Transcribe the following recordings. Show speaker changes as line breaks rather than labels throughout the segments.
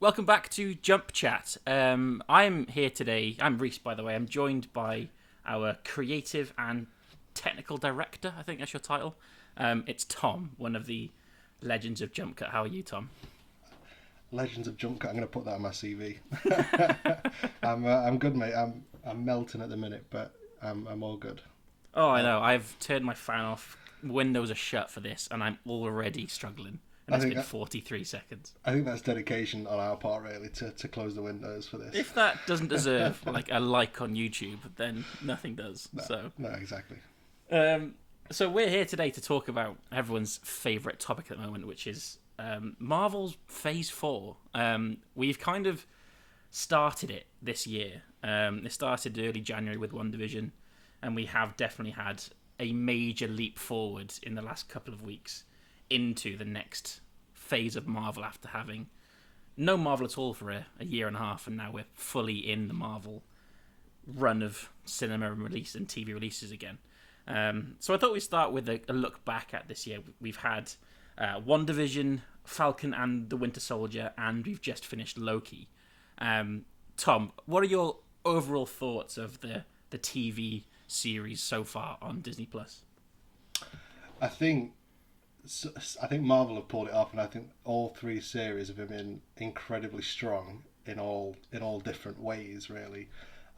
Welcome back to JumpChat. I'm here today. I'm Rhys, by the way. I'm joined by our creative and technical director. I think that's your title. It's Tom, one of the legends of JumpCut. How are you, Tom?
Legends of JumpCut. I'm going to put that on my CV. I'm good, mate. I'm melting at the minute, but I'm all good.
Oh, I know. I've turned my fan off. Windows are shut for this, and I'm already struggling. And it's been 43 seconds.
I think that's dedication on our part, really, to close the windows for this.
If that doesn't deserve a like on YouTube, then nothing does.
No, exactly.
So we're here today to talk about everyone's favourite topic at the moment, which is Marvel's Phase 4. We've kind of started it this year. It started early January with WandaVision, and we have definitely had a major leap forward in the last couple of weeks into the next phase of Marvel after having no Marvel at all for a year and a half, and now we're fully in the Marvel run of cinema and release and TV releases again. So I thought we'd start with a look back at this year. We've had WandaVision, Falcon and the Winter Soldier, and we've just finished Loki. Tom, what are your overall thoughts of the TV series so far on Disney Plus?
I think Marvel have pulled it off, and I think all three series have been incredibly strong in all different ways. Really,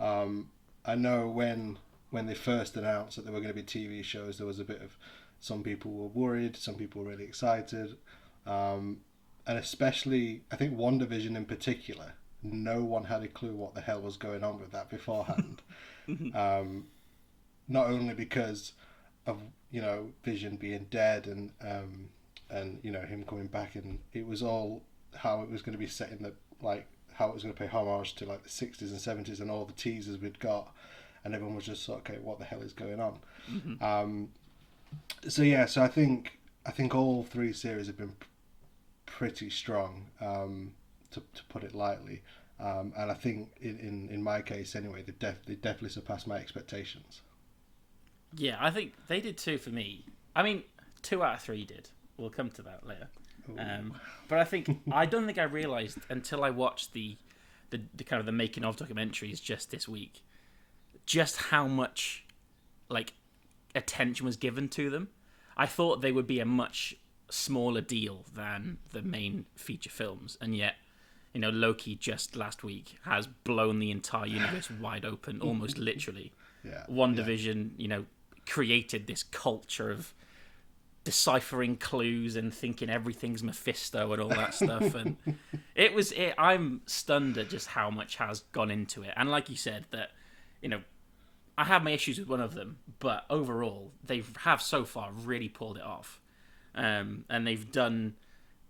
I know when they first announced that there were going to be TV shows, there was a bit of some people were worried, some people were really excited, and especially I think WandaVision in particular. No one had a clue what the hell was going on with that beforehand. Not only because of Vision being dead and him coming back, and it was all how it was going to be set in the how it was going to pay homage to the 60s and 70s and all the teasers we'd got, and everyone was just okay, what the hell is going on? So I think all three series have been pretty strong, to put it lightly, and I think in my case anyway, they definitely surpassed my expectations.
Yeah, I think they did too for me. I mean, 2 out of 3 did. We'll come to that later. But I don't think I realised until I watched the kind of the making of documentaries just this week, just how much attention was given to them. I thought they would be a much smaller deal than the main feature films, and yet, Loki just last week has blown the entire universe wide open, almost literally.
Yeah.
WandaVision, created this culture of deciphering clues and thinking everything's Mephisto and all that stuff, and I'm stunned at just how much has gone into it. And like you said, that I have my issues with one of them, but overall they have so far really pulled it off, and they've done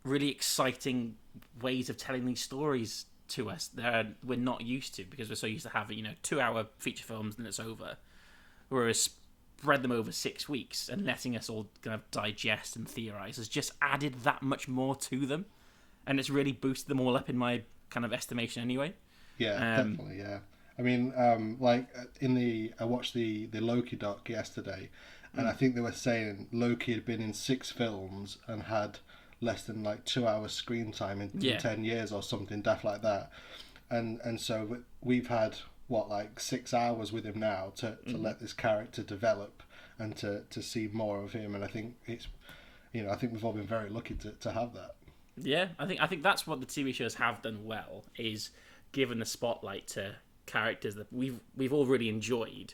really exciting ways of telling these stories to us that we're not used to, because we're so used to having 2-hour feature films and it's over, whereas spread them over 6 weeks and letting us all kind of digest and theorize has just added that much more to them, and it's really boosted them all up in my kind of estimation anyway.
Yeah, definitely. Yeah, I mean, I watched the Loki doc yesterday, and I think they were saying Loki had been in 6 films and had less than 2 hours screen time in 10 years or something daft like that, and so we've had 6 hours with him now to let this character develop and to see more of him, and I think it's I think we've all been very lucky to have that.
Yeah, I think that's what the TV shows have done well, is given the spotlight to characters that we've all really enjoyed,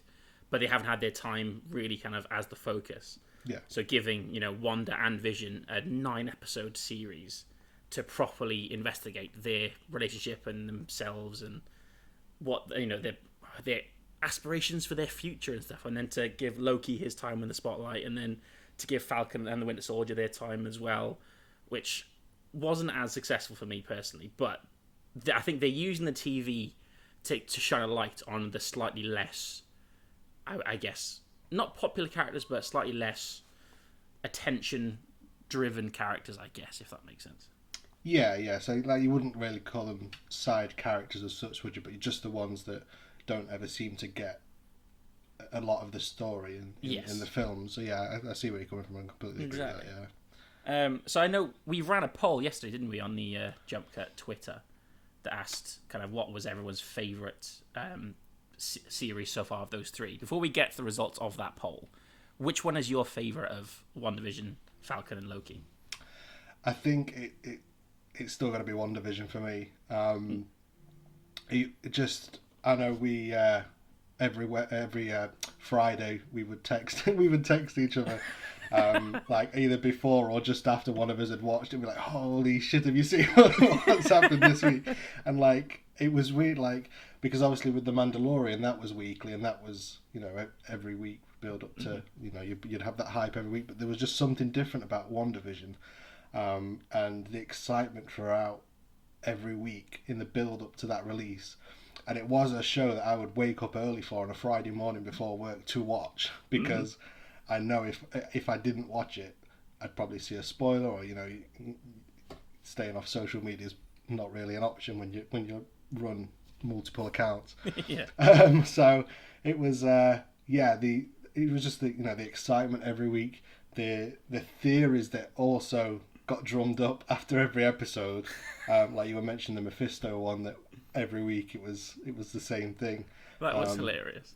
but they haven't had their time really kind of as the focus.
Yeah. So
giving Wanda and Vision a 9-episode series to properly investigate their relationship and themselves and what their aspirations for their future and stuff, and then to give Loki his time in the spotlight, and then to give Falcon and the Winter Soldier their time as well, which wasn't as successful for me personally, but I think they're using the TV to shine a light on the slightly less, I guess, not popular characters, but slightly less attention-driven characters, I guess, if that makes sense.
Yeah. So you wouldn't really call them side characters as such, would you? But just the ones that don't ever seem to get a lot of the story in the film. So yeah, I see where you're coming from. I completely agree with that. Yeah.
So I know we ran a poll yesterday, didn't we, on the JumpCut Twitter, that asked kind of what was everyone's favourite series so far of those three. Before we get to the results of that poll, which one is your favourite of WandaVision, Falcon, and Loki?
I think it's still going to be WandaVision for me. I know we every Friday we would text each other. Like either before or just after one of us had watched it, we'd be like, holy shit, have you seen what's happened this week? And like, it was weird, like, because obviously with The Mandalorian, that was weekly, and that was, every week build up to, you'd have that hype every week, but there was just something different about WandaVision, and the excitement throughout every week in the build up to that release. And it was a show that I would wake up early for on a Friday morning before work to watch, because I know if I didn't watch it, I'd probably see a spoiler, or staying off social media is not really an option when you run multiple accounts.
Yeah.
So it was it was just the excitement every week, the theories that also got drummed up after every episode, like you were mentioning the Mephisto one, that every week it was the same thing.
That was hilarious.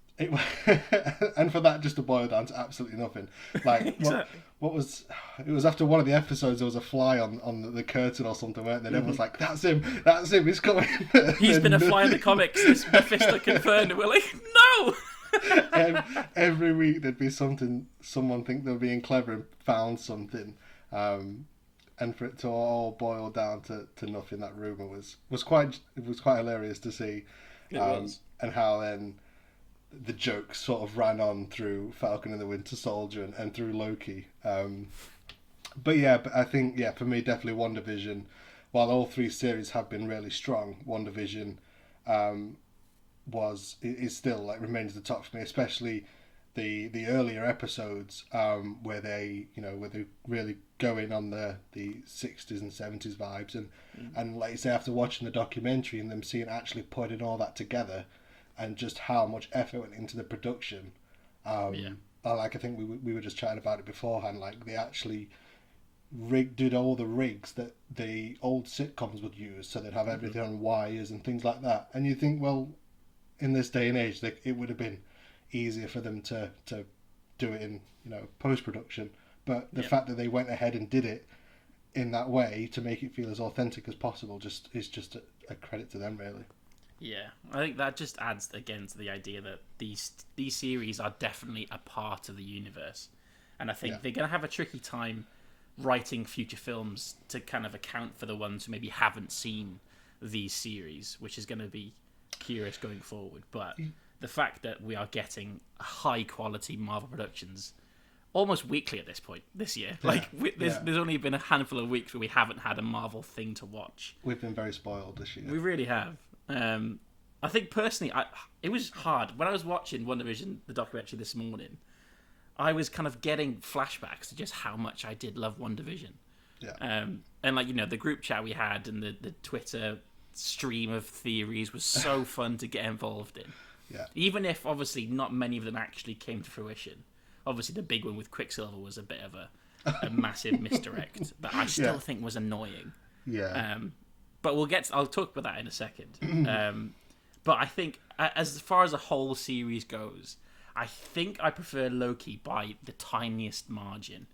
And for that just to boil down to absolutely nothing. Like
Exactly.
what was it was after one of the episodes, there was a fly on the curtain or something, weren't there? And everyone's like, that's him, he's coming.
He's been a fly in the comics, this Mephisto confirmed, and we're like, no!
And every week there'd be someone think they were being clever and found something, and for it to all boil down to nothing, that rumour was quite hilarious to see.
It was.
And how then the jokes sort of ran on through Falcon and the Winter Soldier and through Loki. But I think, for me, definitely WandaVision. While all three series have been really strong, WandaVision is still, like, remains the top for me, especially the earlier episodes, where they really go in on the 60s and 70s vibes, and like you say, after watching the documentary and them seeing actually putting all that together, and just how much effort went into the production. I think we were just chatting about it beforehand. Like, they actually did all the rigs that the old sitcoms would use, so they'd have everything on wires and things like that. And you think, well, in this day and age, it would have been easier for them to do it in post production. But the fact that they went ahead and did it in that way to make it feel as authentic as possible is just a credit to them, really.
Yeah, I think that just adds again to the idea that these series are definitely a part of the universe, and I think they're going to have a tricky time writing future films to kind of account for the ones who maybe haven't seen these series, which is going to be curious going forward. But the fact that we are getting high quality Marvel productions almost weekly at this point this year, there's only been a handful of weeks where we haven't had a Marvel thing to watch.
We've been very spoiled this year.
We really have. I think personally, it was hard when I was watching WandaVision, the documentary this morning. I was kind of getting flashbacks to just how much I did love WandaVision.
Yeah.
And the group chat we had and the Twitter stream of theories was so fun to get involved in.
Yeah.
Even if obviously not many of them actually came to fruition. Obviously, the big one with Quicksilver was a bit of a massive misdirect that I still think was annoying.
Yeah.
But I'll talk about that in a second. But I think, as far as the whole series goes, I think I prefer Loki by the tiniest margin,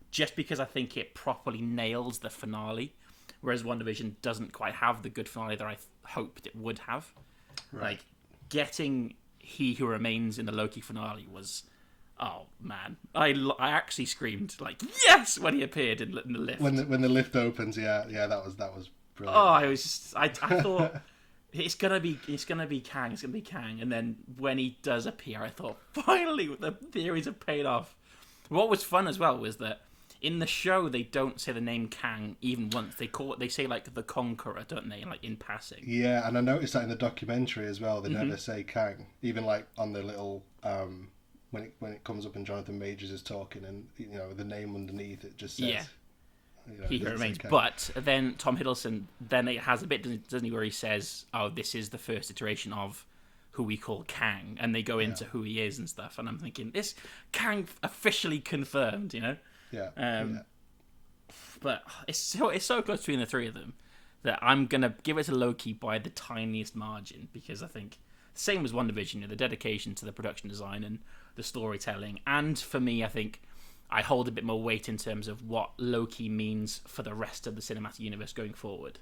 just because I think it properly nails the finale, whereas WandaVision doesn't quite have the good finale that I hoped it would have.
Right.
Like, getting He Who Remains in the Loki finale was... Oh man, I actually screamed like yes when he appeared in the lift.
When the lift opens, that was brilliant.
Oh, I thought it's gonna be Kang, and then when he does appear, I thought finally the theories have paid off. What was fun as well was that in the show they don't say the name Kang even once. They say like the Conqueror, don't they? Like in passing.
Yeah, and I noticed that in the documentary as well. They never say Kang, even like on the little. When it comes up and Jonathan Majors is talking, and the name underneath it just says
He Who Remains. But then Tom Hiddleston, then it has a bit, doesn't he, where he says, oh, this is the first iteration of who we call Kang, and they go into who he is and stuff, and I'm thinking, this Kang officially confirmed,
Yeah.
But it's so close between the three of them that I'm gonna give it to Loki by the tiniest margin, because I think same as WandaVision, the dedication to the production design and the storytelling, and for me, I think I hold a bit more weight in terms of what Loki means for the rest of the cinematic universe going forward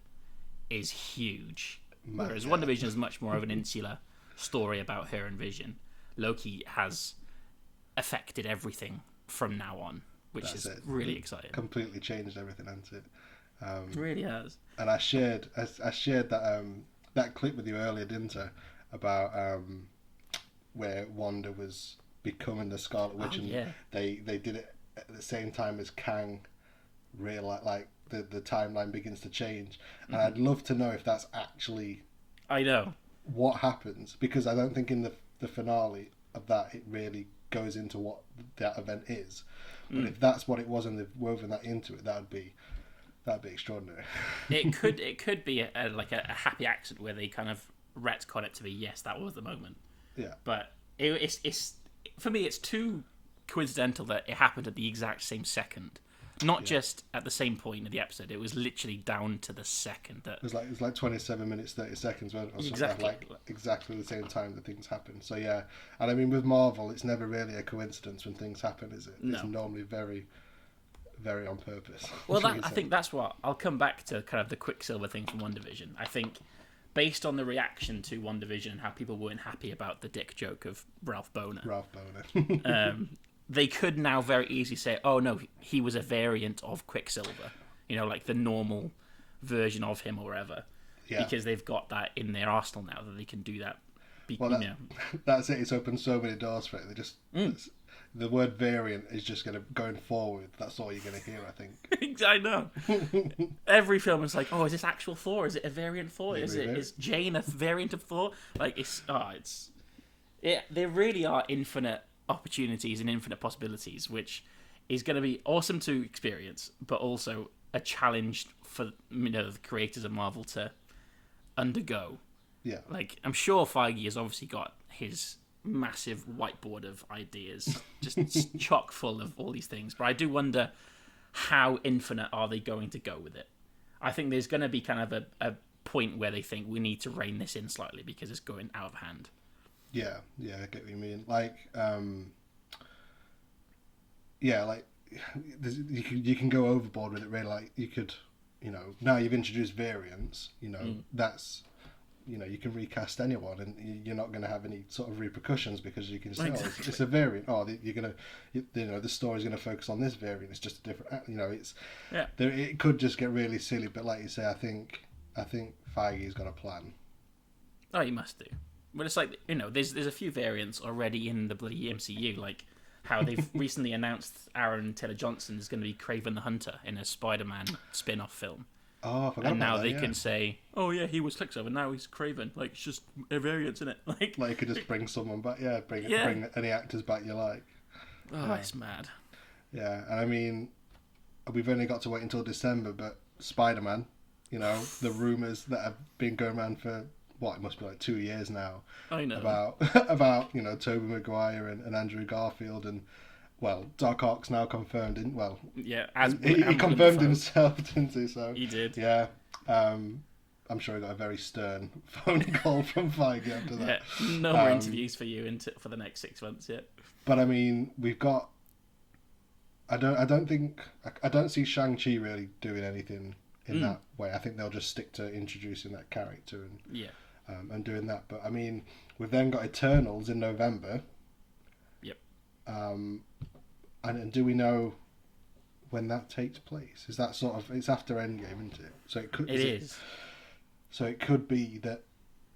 is huge. Whereas WandaVision is much more of an insular story about her and Vision. Loki has affected everything from now on, which is really exciting.
Completely changed everything, hasn't it?
It really has.
And I shared that that clip with you earlier, didn't I? About where Wanda was becoming the Scarlet Witch, and they did it at the same time as Kang. Like the timeline begins to change, and I'd love to know if that's actually what happens, because I don't think in the finale of that it really goes into what that event is. But if that's what it was and they've woven that into it, that'd be extraordinary.
it could be a happy accident where they kind of retcon it to be, yes, that was the moment.
Yeah.
But it's for me, it's too coincidental that it happened at the exact same second. Not just at the same point in the episode. It was literally down to the second. That
it was like 27 minutes, 30 seconds, wasn't it?
Exactly.
Like exactly the same time that things happen. So yeah, and I mean with Marvel, it's never really a coincidence when things happen, is it?
No.
It's normally very, very on purpose.
Well, I think that's what I'll come back to, kind of the Quicksilver thing from WandaVision. I think based on the reaction to WandaVision and how people weren't happy about the dick joke of Ralph Boner. They could now very easily say, oh no, he was a variant of Quicksilver. Like the normal version of him or whatever. Yeah. Because they've got that in their arsenal now that they can do that.
That's it. It's opened so many doors for it. They just the word variant is just going forward. That's all you're going to hear, I think.
I know. Every film is like, oh, is this actual Thor? Is it a variant Thor? Is Jane a variant of Thor? Like there really are infinite opportunities and infinite possibilities, which is going to be awesome to experience, but also a challenge for the creators of Marvel to undergo.
Yeah,
like I'm sure Feige has obviously got his massive whiteboard of ideas, just chock full of all these things. But I do wonder how infinite are they going to go with it. I think there's going to be kind of a point where they think we need to rein this in slightly because it's going out of hand.
Yeah, I get what you mean. You can go overboard with it. Really, like you could, now you've introduced variants. That's, you can recast anyone, and you're not going to have any sort of repercussions because you can say, oh, it's a variant. Oh, you're gonna, the story's going to focus on this variant. It's just a different. It could just get really silly. But like you say, I think Feige's got a plan.
Oh, he must do. But it's like, there's a few variants already in the bloody MCU, like how they've recently announced Aaron Taylor Johnson is going to be Kraven the Hunter in a Spider-Man spin-off film.
Oh, I forgot
and now
about
they
that,
can say, oh yeah, he was Quicksilver, now he's Kraven. Like, it's just a variant, isn't it? Like
you could just bring someone back. Yeah, bring any actors back you like.
Oh, it's mad.
Yeah, and I mean, we've only got to wait until December, but Spider-Man, the rumours that have been going around for, it must be like 2 years now.
I know.
About Tobey Maguire and Andrew Garfield, and Doc Ock's now confirmed. He confirmed himself, didn't he? So
he did.
Yeah. I'm sure he got a very stern phone call from Feige after that.
Yeah, no more interviews for you for the next 6 months yet.
But I mean, we've got. I don't see Shang-Chi really doing anything in that way. I think they'll just stick to introducing that character and doing that. But I mean, we've then got Eternals in November.
Yep.
And do we know when that takes place? Is that it's after Endgame, isn't it? So it could.
It is.
So it could be that,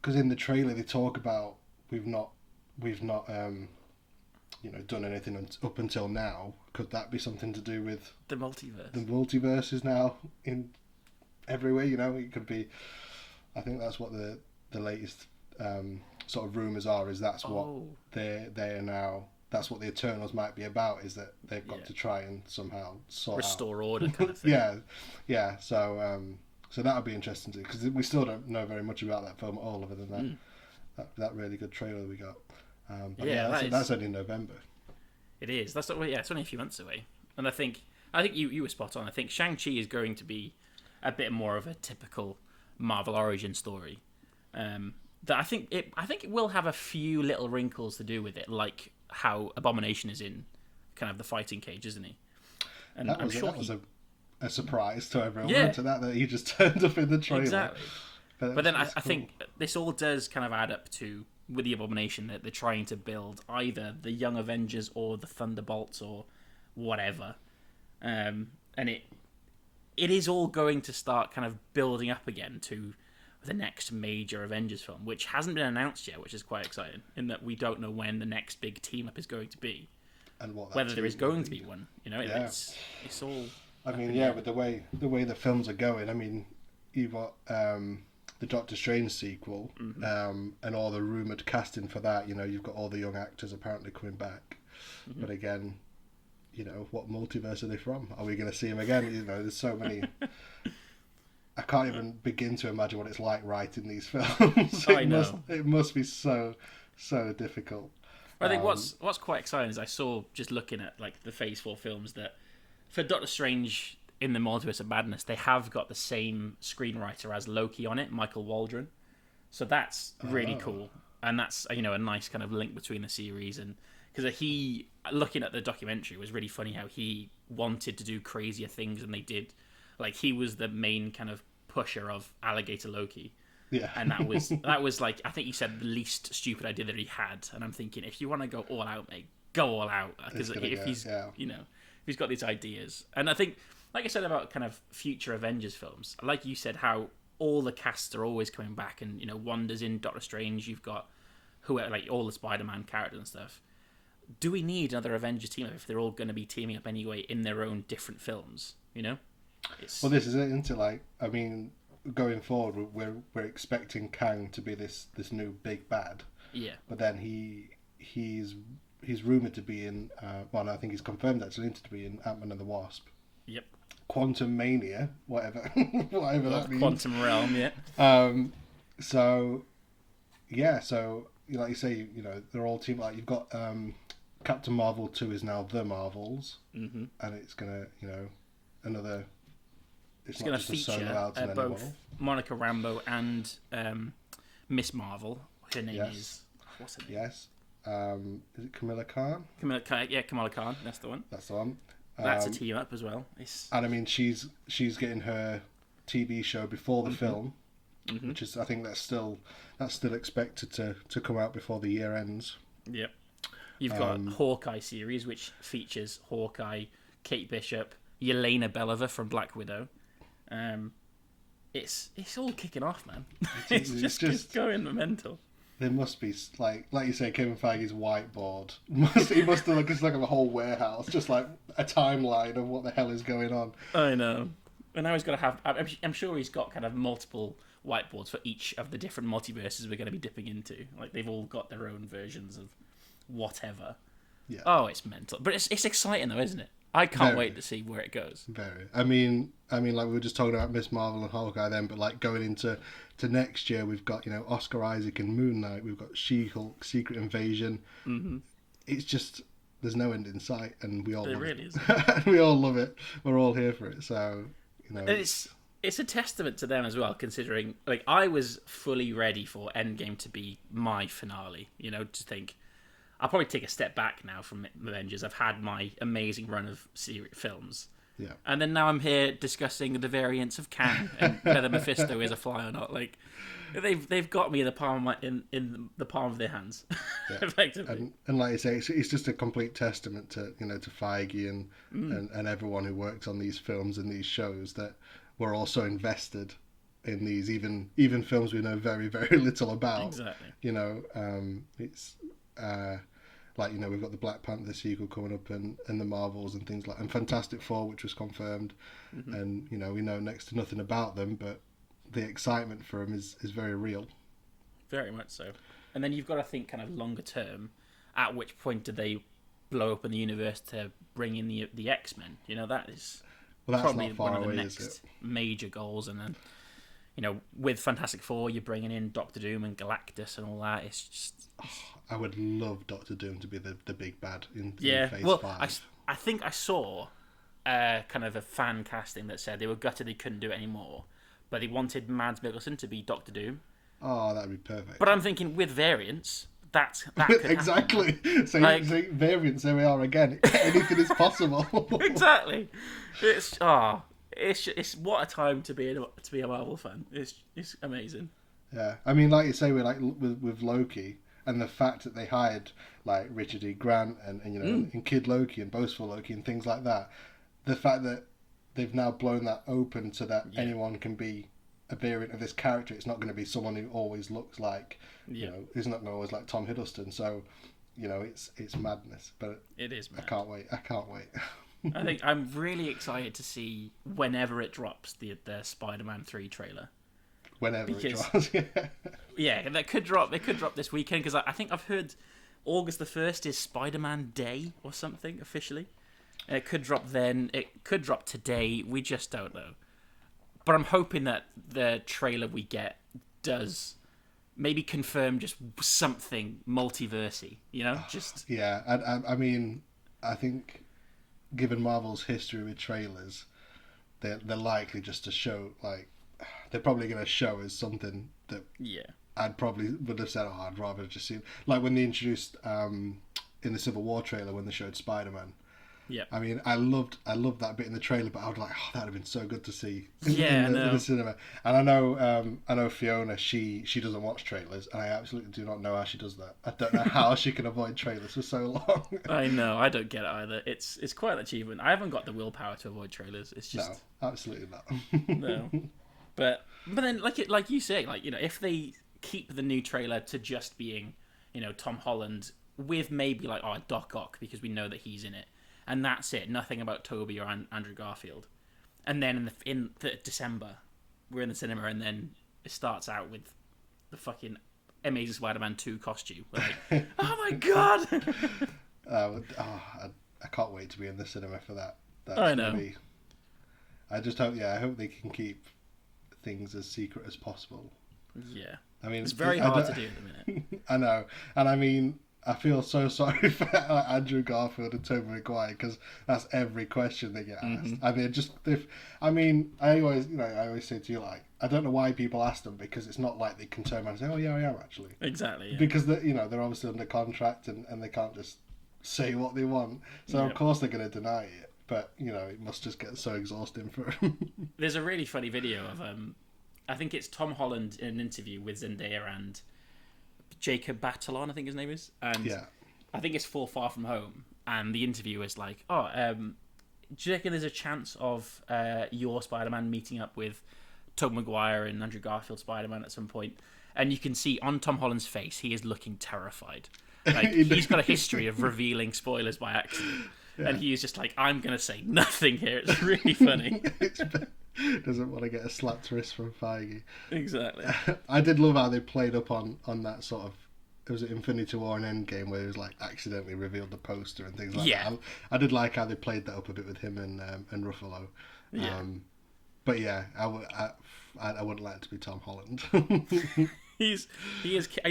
because in the trailer they talk about we've not done anything up until now. Could that be something to do with
the multiverse? The
multiverse is now in everywhere. It could be. I think that's what the latest sort of rumours are. Is that's what they are now. That's what the Eternals might be about. Is that they've got to try and somehow
restore order, kind of thing.
Yeah. So that would be interesting too, because we still don't know very much about that film at all, other than that really good trailer we got. That's only in November.
It is. It's only a few months away. And I think you were spot on. I think Shang-Chi is going to be a bit more of a typical Marvel origin story. That I think it will have a few little wrinkles to do with it, like how Abomination is in kind of the fighting cage, isn't he? And
That
I'm
was,
sure
that was a surprise to everyone,
Yeah.
wasn't it, that he just turned up in the trailer.
Exactly. But then I
cool.
think this all does kind of add up to, with the Abomination, that they're trying to build either the Young Avengers or the Thunderbolts or whatever. And it is all going to start kind of building up again to the next major Avengers film, which hasn't been announced yet, which is quite exciting, in that we don't know when the next big team-up is going to be.
And what
whether there is going to be one. You know,
Yeah.
it's all...
I mean, with the way the films are going, I mean, you've got the Doctor Strange sequel, and all the rumoured casting for that. You know, you've got all the young actors apparently coming back. But again, you know, what multiverse are they from? Are we going to see them again? You know, there's so many... I can't even begin to imagine what it's like writing these films.
I know.
It must be so difficult.
I think what's quite exciting is I saw, just looking at like the Phase 4 films, that for Doctor Strange in the Multiverse of Madness, they have got the same screenwriter as Loki on it, Michael Waldron. So that's really cool. And that's, you know, a nice kind of link between the series. And because he, looking at the documentary, it was really funny how he wanted to do crazier things than they did. Like, he was the main kind of pusher of Alligator Loki.
Yeah.
And that was like, I think he said the least stupid idea that he had. And I'm thinking, if you want to go all out, mate, go all out. Because if he's, you know, if he's got these ideas. And I think, like I said about kind of future Avengers films, like you said, how all the casts are always coming back, and, you know, Wanda's in Doctor Strange, you've got like all the Spider-Man characters and stuff. Do we need another Avengers team if they're all going to be teaming up anyway in their own different films, you know?
Well, this is it, isn't it? Like, I mean, going forward, we're expecting Kang to be this new big bad.
Yeah.
But then he's rumoured to be in. Well, no, I think he's confirmed actually to be in Ant-Man and the Wasp.
Yep.
Quantum Mania, whatever that means.
Quantum Realm, yeah.
So, yeah. So, like you say, you know, they're all team. Like, you've got Captain Marvel 2 is now The Marvels, and it's gonna, you know, another.
It's going to feature both Monica Rambeau and Miss Marvel. Her name is... What's her name?
Yes. Is it Kamala Khan?
Kamala Khan. That's the one.
That's the one.
That's a team up as well.
And I mean, she's getting her TV show before the film, which is, I think that's still expected to come out before the year ends.
Yep. You've got Hawkeye series, which features Hawkeye, Kate Bishop, Yelena Belova from Black Widow. It's all kicking off, man. It's just going mental.
There must be, like you say, Kevin Feige's whiteboard. He must have it's like a whole warehouse, just like a timeline of what the hell is going on.
I know. And now he's got to have. I'm sure he's got kind of multiple whiteboards for each of the different multiverses we're going to be dipping into. Like, they've all got their own versions of whatever.
Yeah.
Oh, it's mental, but it's exciting though, isn't it? I can't wait to see where it goes.
Very. I mean, like we were just talking about Miss Marvel and Hawkeye then, but like going into next year, we've got, you know, Oscar Isaac and Moon Knight. We've got She-Hulk, Secret Invasion. It's just, there's no end in sight, and we all love
really
it.
Isn't.
We all love it. We're all here for it. So, you know,
and it's a testament to them as well, considering, like, I was fully ready for Endgame to be my finale. You know, to think, I'll probably take a step back now from Avengers. I've had my amazing run of films.
Yeah.
And then now I'm here discussing the variants of Kang and whether Mephisto is a fly or not. Like, they've got me in the palm of in the palm of their hands, effectively.
And like you say, it's just a complete testament to, you know, to Feige and everyone who works on these films and these shows, that we're also invested in these, even films we know very, very little about.
Exactly.
You know, it's. Like, you know, we've got the Black Panther sequel coming up, and the Marvels and things like, and Fantastic Four, which was confirmed, and, you know, we know next to nothing about them, but the excitement for them is very real. Very
much so. And then you've got to think kind of longer term, at which point do they blow up in the universe to bring in the X-Men? You know, that is probably one of the next major goals. And then, you know, with Fantastic Four, you're bringing in Doctor Doom and Galactus and all that. It's just...
I would love Doctor Doom to be the big bad in Phase 5.
I think I saw kind of a fan casting that said they were gutted they couldn't do it anymore, but they wanted Mads Mikkelsen to be Doctor Doom.
Oh, that'd be perfect.
But I'm thinking with variants, that could
exactly.
happen.
So variants. There we are again. Anything is possible.
Exactly. It's what a time to be a Marvel fan. It's amazing.
Yeah, I mean, like you say, with Loki, and the fact that they hired like Richard E. Grant and and Kid Loki and Boastful Loki and things like that, the fact that they've now blown that open so that anyone can be a variant of this character. It's not going to be someone who always looks like, who's not going to always like Tom Hiddleston. So, it's madness. But
it is. Mad.
I can't wait.
I think I'm really excited to see whenever it drops the Spider-Man 3 trailer.
Whenever it drops,
yeah, that could drop. It could drop this weekend because I think I've heard August the 1st is Spider-Man Day or something officially. It could drop then. It could drop today. We just don't know. But I'm hoping that the trailer we get does maybe confirm just something multiversy. Just
yeah. I mean, I think given Marvel's history with trailers, they're likely just to show like. They're probably going to show us something that I'd probably would have said, I'd rather just see. Like when they introduced in the Civil War trailer when they showed Spider-Man.
Yeah.
I mean, I loved that bit in the trailer, but I was like, that would have been so good to see
in
the cinema. And I know Fiona, she doesn't watch trailers, and I absolutely do not know how she does that. I don't know how she can avoid trailers for so long.
I know, I don't get it either. It's quite an achievement. I haven't got the willpower to avoid trailers. It's just
no, absolutely not.
No. But then, like you say, if they keep the new trailer to just being, Tom Holland with maybe Doc Ock because we know that he's in it, and that's it, nothing about Toby or Andrew Garfield, and then in the December we're in the cinema, and then it starts out with the fucking Amazing Spider-Man 2 costume. Like, oh my god!
I can't wait to be in the cinema for that.
I know.
I just hope, I hope they can keep things as secret as possible.
Yeah.
I mean,
it's very hard to do at the minute.
I know. And I mean, I feel so sorry for Andrew Garfield and Tobey Maguire because that's every question they get asked. I mean, I always say to you, like, I don't know why people ask them because it's not like they can turn around and say, oh yeah, I am actually.
Exactly. Yeah.
Because they're obviously under contract and they can't just say what they want. So of course they're going to deny it. But, it must just get so exhausting for him.
There's a really funny video of, I think it's Tom Holland in an interview with Zendaya and Jacob Batalon, I think his name is. And I think it's for Far From Home. And the interviewer is like, do you reckon there's a chance of your Spider-Man meeting up with Tobey Maguire and Andrew Garfield Spider-Man at some point? And you can see on Tom Holland's face, he is looking terrified. Like, he's got a history of revealing spoilers by accident. Yeah. And he is just like, I'm going to say nothing here. It's really funny.
Doesn't want to get a slapped wrist from Feige.
Exactly.
I did love how they played up on that sort of, it was Infinity War and Endgame where he was like accidentally revealed the poster and things like that. I did like how they played that up a bit with him and Ruffalo.
Yeah.
But yeah, I wouldn't like it to be Tom Holland.
He's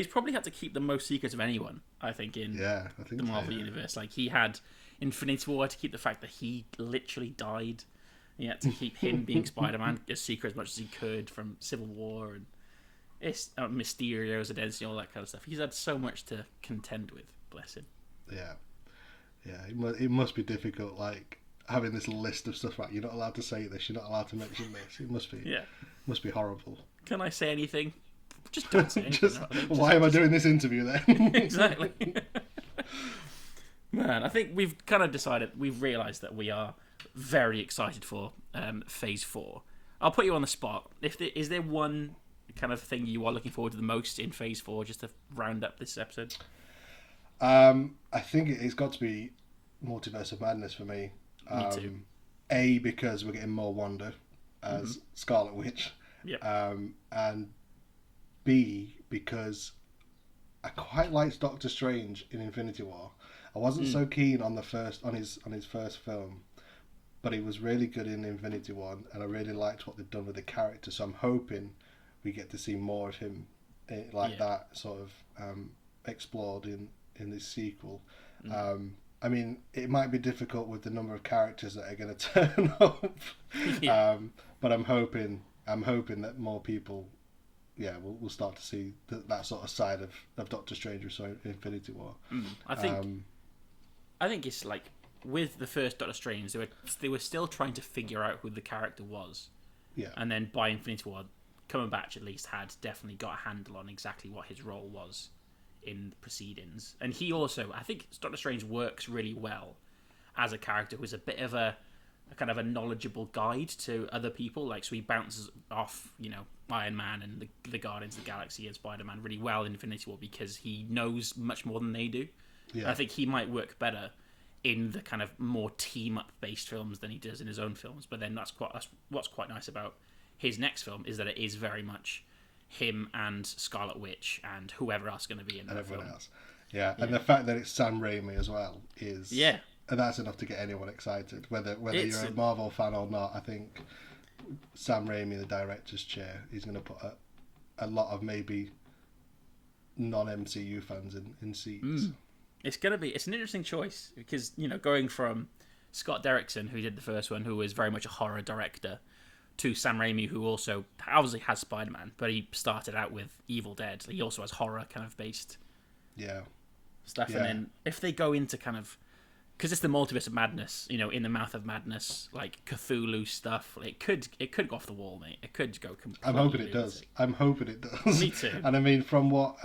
probably had to keep the most secrets of anyone, I think, in the Marvel universe. Like, he had Infinity War to keep the fact that he literally died. He had to keep him being Spider-Man as secret as much as he could from Civil War, and it's Mysterio's identity, all that kind of stuff. He's had so much to contend with. Bless him.
Yeah. It must be difficult, like having this list of stuff. Like, you're not allowed to say this. You're not allowed to mention this. It must be. Must be horrible.
Can I say anything? Just don't say anything.
Why am I doing this interview then?
Exactly. Man, I think we've kind of decided, we've realised that we are very excited for Phase 4. I'll put you on the spot. Is there one kind of thing you are looking forward to the most in Phase 4, just to round up this episode?
I think it's got to be Multiverse of Madness for me.
Me too.
A, because we're getting more Wanda as Scarlet Witch.
Yeah.
And B, because I quite liked Doctor Strange in Infinity War. I wasn't so keen on his first film, but he was really good in Infinity War, and I really liked what they've done with the character. So I'm hoping we get to see more of him that sort of explored in this sequel. I mean, it might be difficult with the number of characters that are going to turn up, but I'm hoping I'm hoping that more people, we'll start to see that sort of side of Doctor Strange with Infinity War.
I think it's like with the first Doctor Strange, they were still trying to figure out who the character was.
Yeah.
And then by Infinity War, Cumberbatch at least had definitely got a handle on exactly what his role was in the proceedings. And he also, I think Doctor Strange works really well as a character who's a bit of a kind of a knowledgeable guide to other people. Like, so he bounces off, Iron Man and the Guardians of the Galaxy and Spider-Man really well in Infinity War because he knows much more than they do. Yeah. I think he might work better in the kind of more team-up based films than he does in his own films. But then that's what's quite nice about his next film is that it is very much him and Scarlet Witch and whoever else is going to be in that film.
Else. Yeah, and the fact that it's Sam Raimi as well is...
Yeah.
And that's enough to get anyone excited. Whether you're a Marvel fan or not, I think Sam Raimi, the director's chair, is going to put a lot of maybe non-MCU fans in seats.
It's an interesting choice because, going from Scott Derrickson, who did the first one, who was very much a horror director, to Sam Raimi, who also obviously has Spider-Man, but he started out with Evil Dead. He also has horror kind of based stuff. Yeah. And then if they go into kind of, because it's the multiverse of madness, in the mouth of madness, like Cthulhu stuff, it could go off the wall, mate. It could go completely.
I'm hoping it does. I'm hoping it does.
Me too.
And I mean, from what,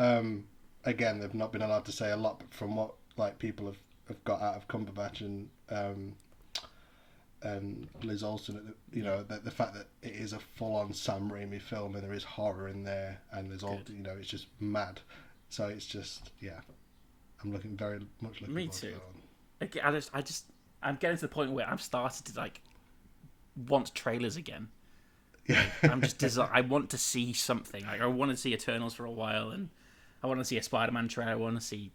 again, they've not been allowed to say a lot, but from what like people have got out of Cumberbatch and Liz Olsen, the fact that it is a full-on Sam Raimi film and there is horror in there and there's all, it's just mad. So it's just, I'm very much looking
Me
forward
too.
to that one.
Okay, I'm getting to the point where I've started to like want trailers again.
Yeah.
I'm just I want to see something. Like I want to see Eternals for a while, and I want to see a Spider-Man trailer. I want to see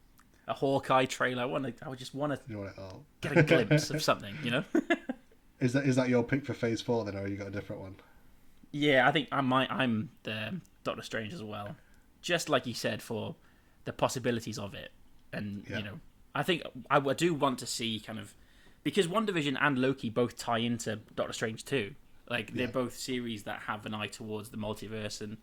a Hawkeye trailer. I just want to get a glimpse of something.
Is that your pick for Phase 4 then, or you got a different one?
Yeah, I think I'm the Doctor Strange as well. Just like you said, for the possibilities of it, and I think I do want to see kind of, because WandaVision and Loki both tie into Doctor Strange too. Like they're both series that have an eye towards the multiverse and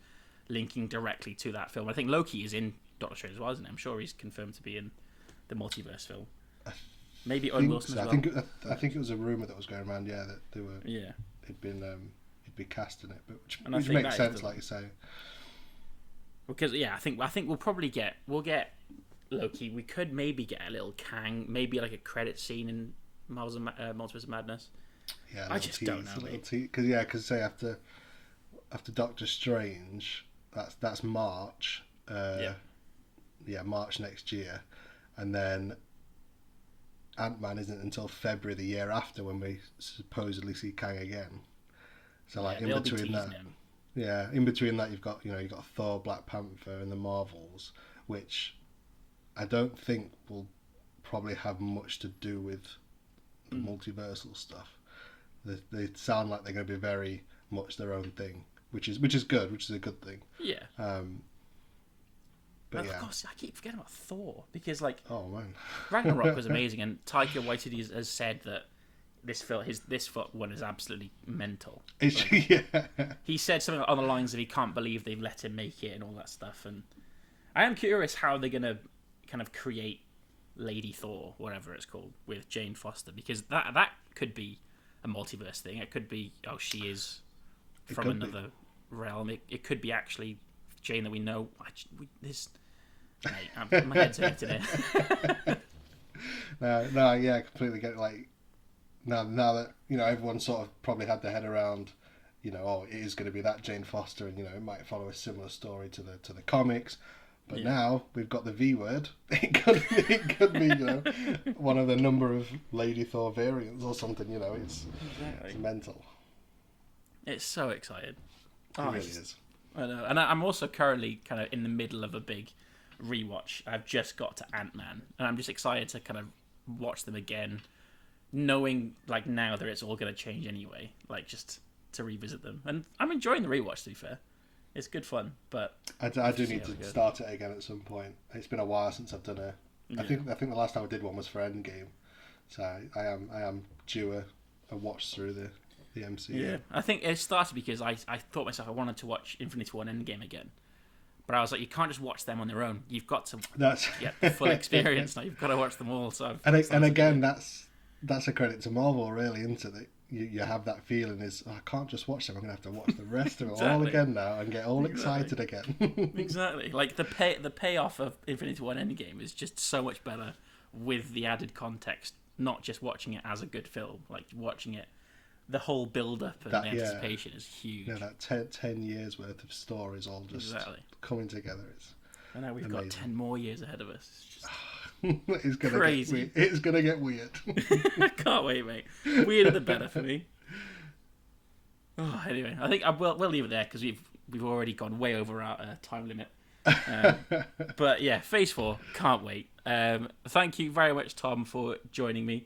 linking directly to that film. I think Loki is in Doctor Strange as well, isn't it? I'm sure he's confirmed to be in the multiverse film. Maybe Owen Wilson as well.
I think it was a rumor that was going around. Yeah, that they were.
Yeah.
He'd be cast in it, but which makes sense, like you say.
Because I think we'll get Loki. We could maybe get a little Kang, maybe like a credit scene in Marvel's Multiverse of Madness.
Yeah,
I just don't know.
Because say after Doctor Strange, that's March. March next year, and then Ant-Man isn't until February the year after when we supposedly see Kang again. So like in between that, you've got Thor, Black Panther, and the Marvels, which I don't think will probably have much to do with the multiversal stuff. They sound like they're going to be very much their own thing, which is good, which is a good thing.
Yeah.
But
of course, I keep forgetting about Thor because
oh man,
Ragnarok was amazing, and Taika Waititi has said that this one is absolutely mental. He said something on the lines of he can't believe they've let him make it and all that stuff, and I am curious how they're gonna kind of create Lady Thor, whatever it's called, with Jane Foster, because that could be a multiverse thing. It could be she is from another realm. It could be actually Jane that we know. My head's hurting today.
No, completely get it. Like now that everyone sort of probably had their head around, it is going to be that Jane Foster, and it might follow a similar story to the comics. But now we've got the V word. It could be one of the number of Lady Thor variants or something. It's mental.
It's so exciting.
It really is.
I know, and I'm also currently kind of in the middle of a big rewatch. I've just got to Ant-Man, and I'm just excited to kind of watch them again, knowing like now that it's all going to change anyway. Like just to revisit them, and I'm enjoying the rewatch. To be fair, it's good fun. But
I do need to start it again at some point. It's been a while since I've done a. I think the last time I did one was for Endgame, so I am due a watch through the MCU.
Yeah, I think it started because I thought myself I wanted to watch Infinity War and Endgame again, but I was like, you can't just watch them on their own. You've got to get the full experience now. You've got to watch them all. So
and again, that's a credit to Marvel, really, isn't it? That you have that feeling is, I can't just watch them. I'm gonna have to watch the rest of it all again now and get all excited again.
Exactly. Like the payoff of Infinity War and Endgame is just so much better with the added context. Not just watching it as a good film, like watching it. The whole build-up and anticipation is huge.
Yeah, that 10 years worth of stories all just coming together. It's
I know we've
amazing.
got 10 more years ahead of us. It's just
it's gonna
crazy.
It's going to get weird.
I can't wait, mate. Weirder the better for me. Oh, anyway, I think we'll leave it there because we've already gone way over our time limit. But yeah, Phase 4, can't wait. Thank you very much, Tom, for joining me.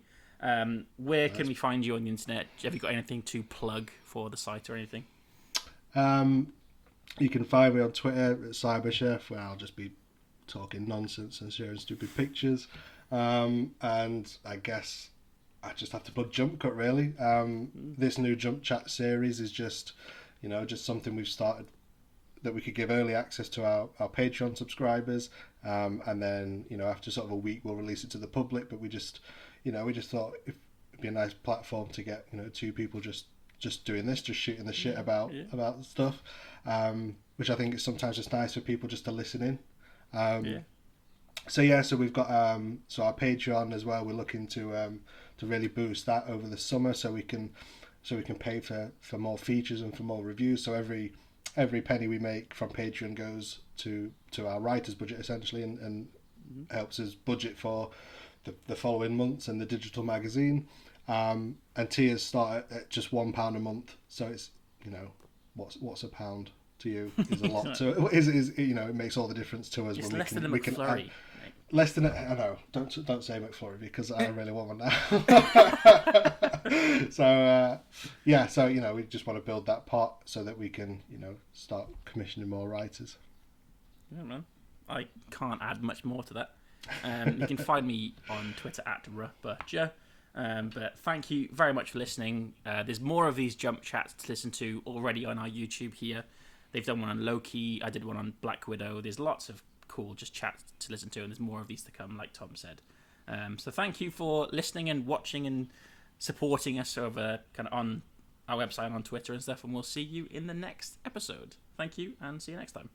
Where can we find you on the internet? Have you got anything to plug for the site or anything?
You can find me on Twitter at CyberChef, where I'll just be talking nonsense and sharing stupid pictures. And I guess I just have to plug JumpCut, really. This new JumpChat series is just something we've started that we could give early access to our Patreon subscribers. And then, after sort of a week, we'll release it to the public. But we just thought it'd be a nice platform to get, two people just doing this, just shooting the shit about stuff, which I think is sometimes just nice for people just to listen in. So we've got so our Patreon as well. We're looking to really boost that over the summer, so we can pay for more features and for more reviews. So every penny we make from Patreon goes to our writers' budget essentially, and helps us budget for the following months and the digital magazine. And tiers start at just £1 a month. So it's what's a pound to you is a lot. So it makes all the difference to us.
It's
when
less than a
we can
McFlurry.
Less than I know. Don't say McFlurry because I really want one now. So we just want to build that pot so that we can start commissioning more writers.
Yeah, man. I can't add much more to that. You can find me on Twitter at @RButcher. But thank you very much for listening. There's more of these jump chats to listen to already on our YouTube here. They've done one on Loki. I did one on Black Widow. There's lots of cool just chats to listen to, and there's more of these to come, like Tom said. So thank you for listening and watching and supporting us over kind of on our website and on Twitter and stuff, and we'll see you in the next episode. Thank you, and see you next time.